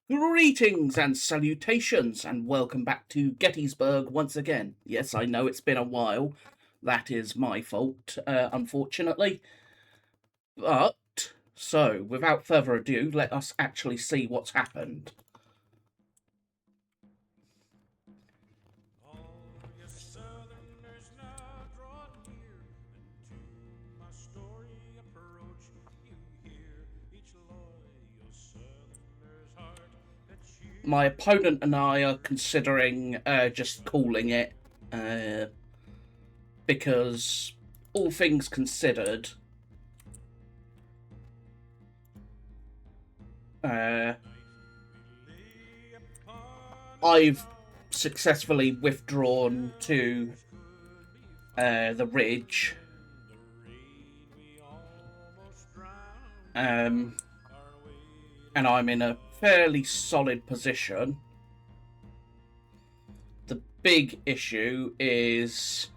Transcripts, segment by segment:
Greetings and salutations, and welcome back to Gettysburg once again. Yes, I know it's been a while. That is my fault, unfortunately. But, so, without further ado, let us actually see what's happened. My opponent and I are considering just calling it, because all things considered, I've successfully withdrawn to the ridge. And I'm in a fairly solid position. The big issue is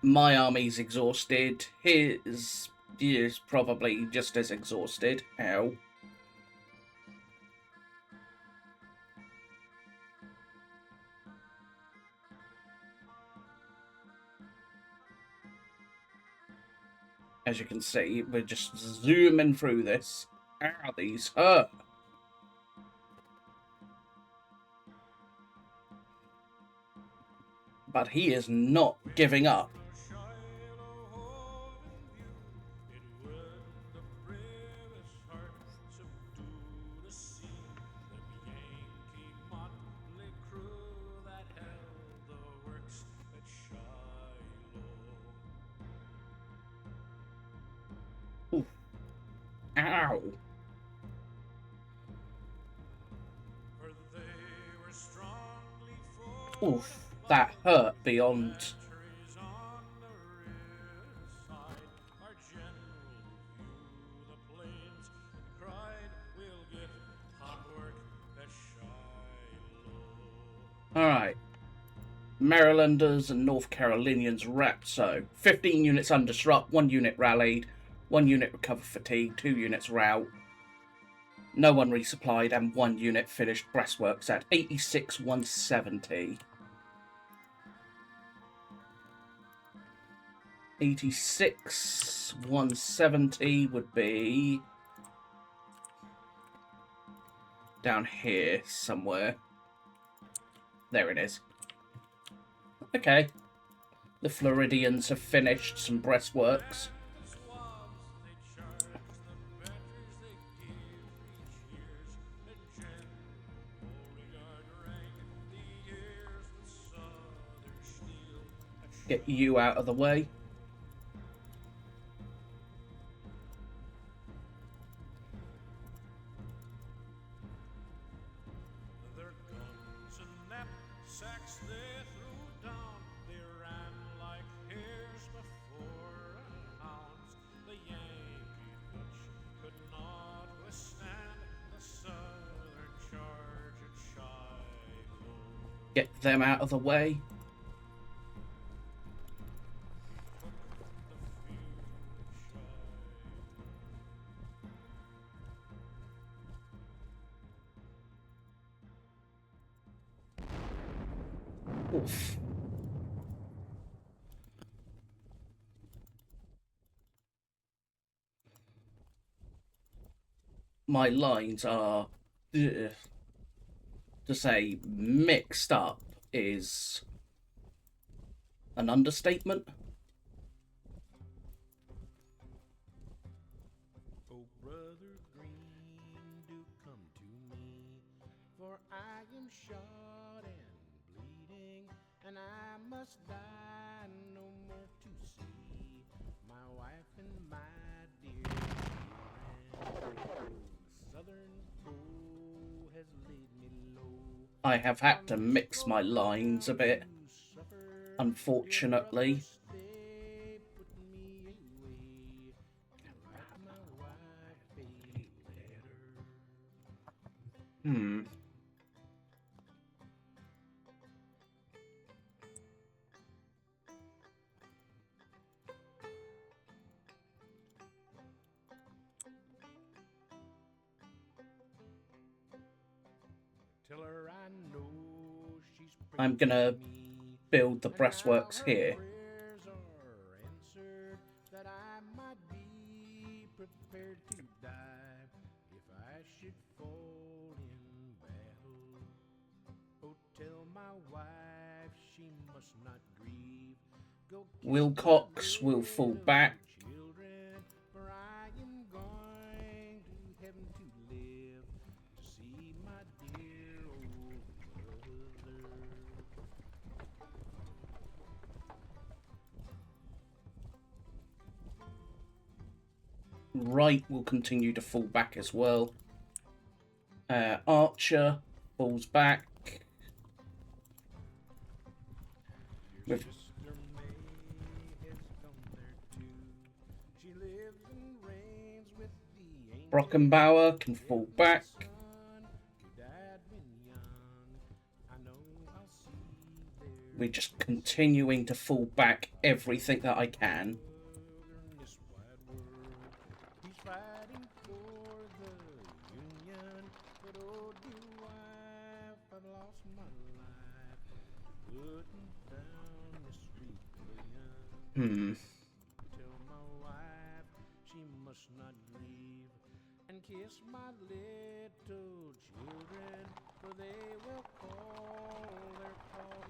my army's exhausted. His is probably just as exhausted. Ow. As you can see, we're just zooming through this. Ow, these hurt. But he is not giving up. Ooh. Ow. Oof, that hurt beyond. Alright. Marylanders and North Carolinians wrapped, so 15 units undisrupt, 1 unit rallied, 1 unit recovered fatigue, 2 units rout. No one resupplied, and 1 unit finished breastworks at 86,170. 86,170 would be down here somewhere. There it is. Okay. The Floridians have finished some breastworks. Get you out of the way. Get them out of the way. Oof. My lines are, to say mixed up is an understatement. Oh, brother Green, do come to me, for I am shot and bleeding, and I must die no more to see my wife and my dear friend. Southern foe has laid me low. I have had to mix my lines a bit, unfortunately. Tell her I know she's I'm praying gonna for me, build the and breastworks now her here. prayers are answered, that I might be prepared to die if I should fall in battle. Oh, tell my wife she must not grieve. Go kiss Wilcox my will fall little back. children, for I am going to heaven to live, to see my dear old mother. Wright will continue to fall back as well. Archer falls back. Your With sister May has gone there too. She lives and reigns with the angels. Brockenbauer can fall back. Son, who died when young. I know I'll see their We're just continuing to fall back everything that I can. in this wide world. He's fighting for the Union, but oh dear wife, I've lost my life putting down this rebellion. Tell my wife she must not grieve, and kiss my little children, for they will call their paw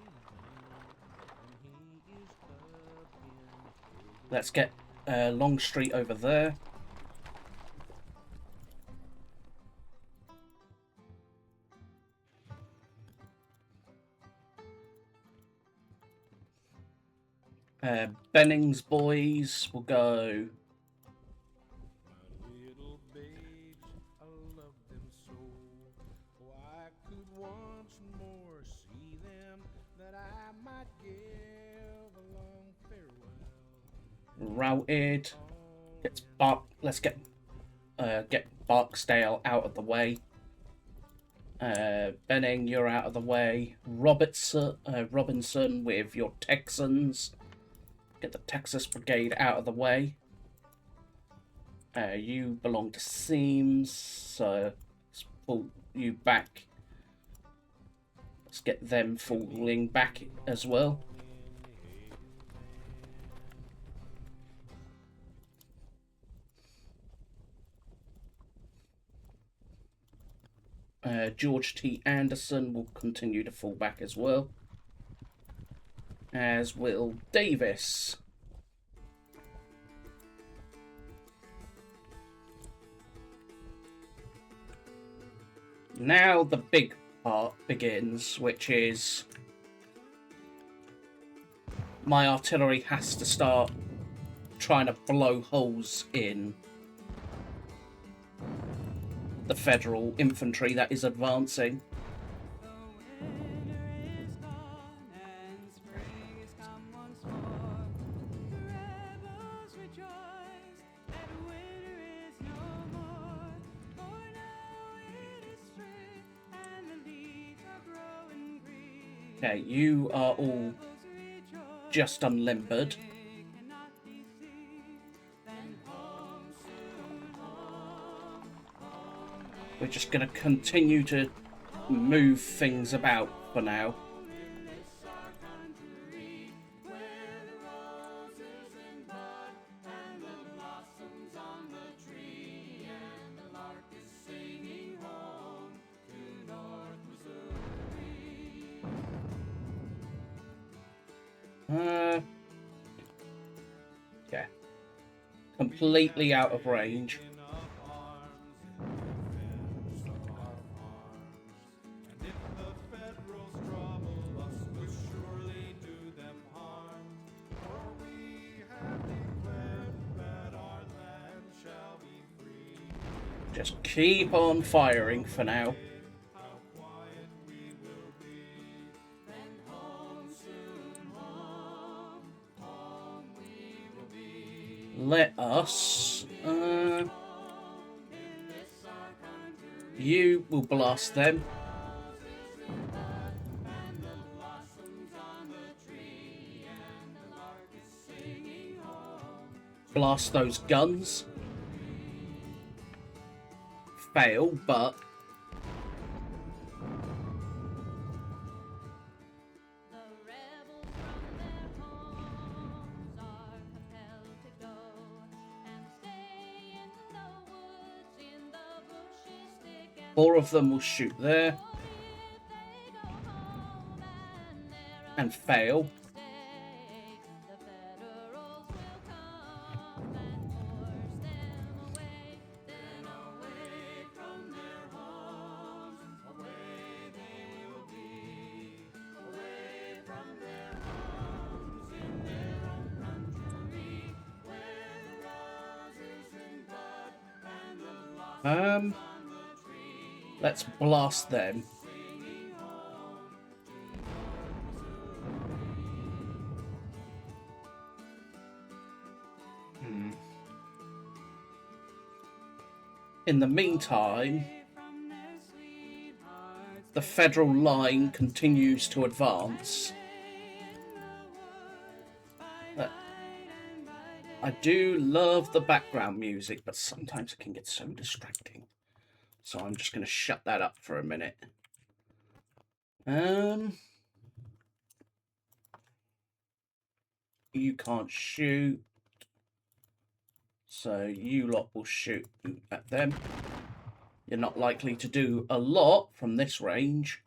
when he is up in heaven. Let's get Longstreet over there. Benning's boys will go. My little babes, I love them so. Oh, I could once more see them, that I might give a long farewell. Routed. Let's get Barksdale out of the way. Benning, you're out of the way. Robinson with your Texans. Get the Texas Brigade out of the way. You belong to Seams, so let's pull you back. Let's get them falling back as well. George T. Anderson will continue to fall back as well, as will Davis. Now the big part begins, which is my artillery has to start trying to blow holes in the Federal infantry that is advancing. Okay, you are all just unlimbered. We're just going to continue to move things about for now. Yeah. Completely out of range. Just keep on firing for now. Let us... you will blast them. Blast those guns. Fail, but 4 of them will shoot there and fail. Let's blast them. In the meantime, the Federal line continues to advance. I do love the background music, but sometimes it can get so distracting. So I'm just going to shut that up for a minute. You can't shoot. So you lot will shoot at them. You're not likely to do a lot from this range.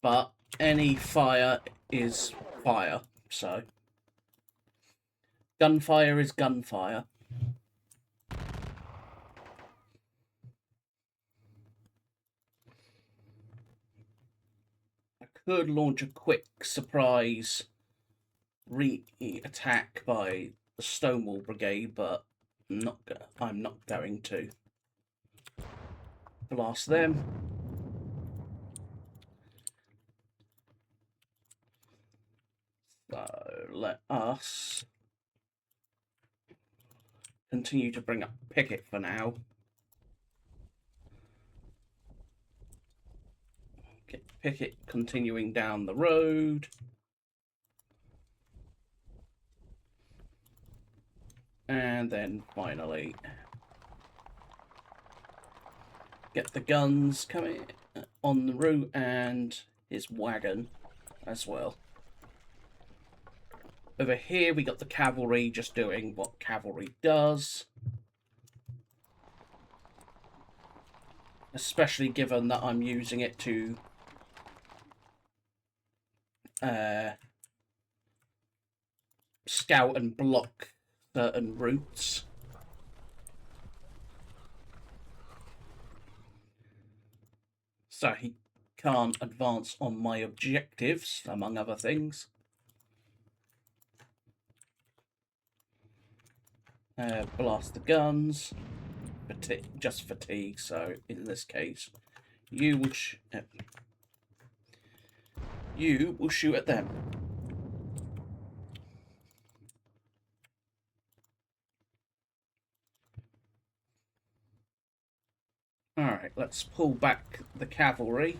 But any fire is fire, so... Gunfire is gunfire. I could launch a quick surprise re-attack by the Stonewall Brigade, but I'm not going to. Blast them. So let us continue to bring up Pickett for now. Get Pickett continuing down the road. And then finally get the guns coming on the route and his wagon as well. Over here we got the cavalry just doing what cavalry does. Especially given that I'm using it to scout and block certain routes. So he can't advance on my objectives, among other things. Blast the guns. Just fatigue, so in this case, you will shoot at them. Alright, let's pull back the cavalry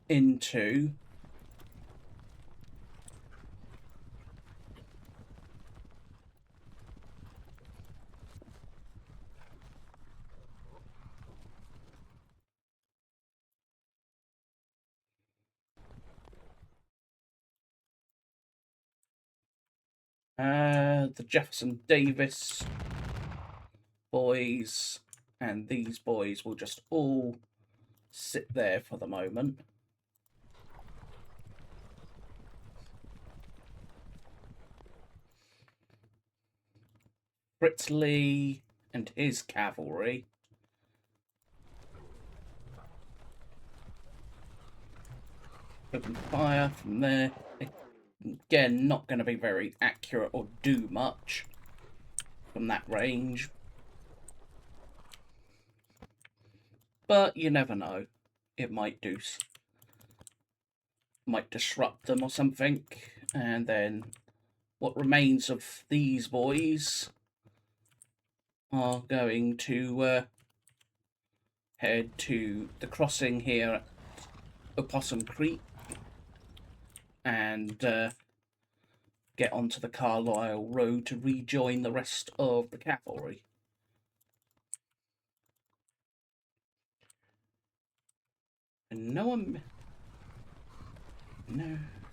into the Jefferson Davis boys, and these boys will just all sit there for the moment. Fritz Lee and his cavalry. Open fire from there. Again, not going to be very accurate or do much from that range. But you never know. It might disrupt them or something. And then what remains of these boys are going to head to the crossing here at Opossum Creek and get onto the Carlisle Road to rejoin the rest of the cavalry. And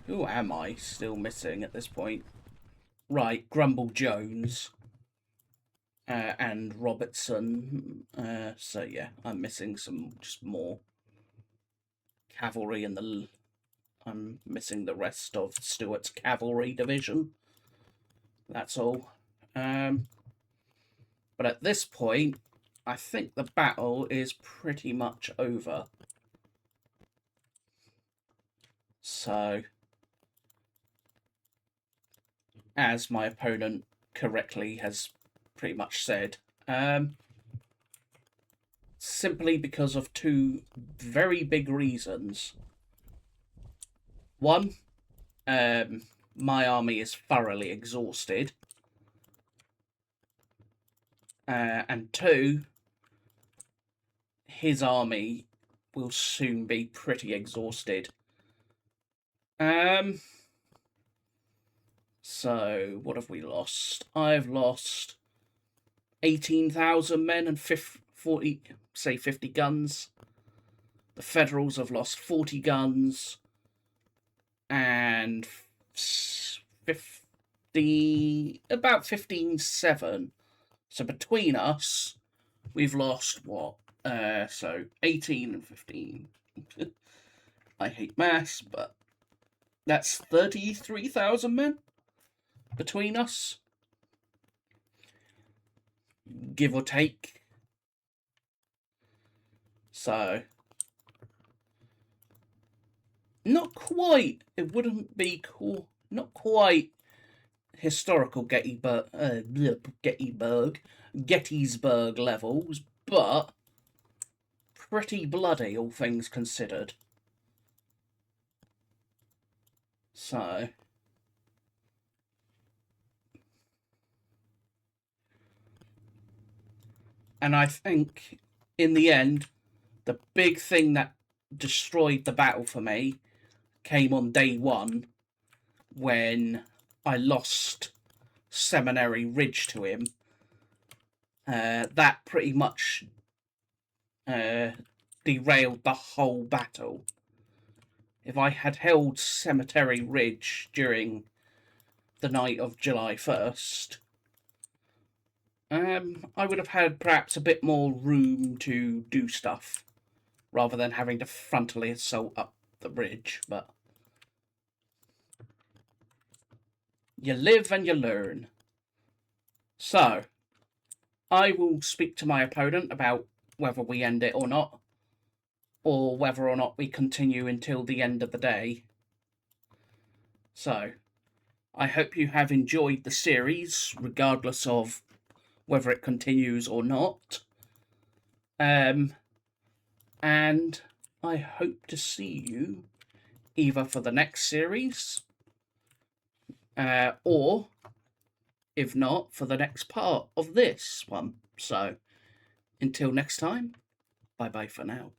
who am I still missing at this point? Right, Grumble Jones and Robertson. So yeah, I'm missing some just more cavalry in the. I'm missing the rest of Stuart's cavalry division. That's all. But at this point, I think the battle is pretty much over. So, as my opponent correctly has pretty much said, simply because of two very big reasons. One, my army is thoroughly exhausted. And two, his army will soon be pretty exhausted. So, what have we lost? I've lost 18,000 men and 50 guns. The Federals have lost 40 guns and about 15,700. So between us, we've lost what? So 18 and 15. I hate maths, but that's 33,000 men between us, give or take. So, not quite. It wouldn't be cool. Not quite historical Gettysburg levels, but pretty bloody, all things considered. So, and I think in the end, the big thing that destroyed the battle for me came on day one when I lost Seminary Ridge to him. That pretty much derailed the whole battle. If I had held Cemetery Ridge during the night of July 1st, I would have had perhaps a bit more room to do stuff rather than having to frontally assault up the bridge, but you live and you learn. So, I will speak to my opponent about whether we end it or not, or whether or not we continue until the end of the day. So, I hope you have enjoyed the series, regardless of whether it continues or not. And I hope to see you either for the next series, or, if not, for the next part of this one. So, until next time, bye-bye for now.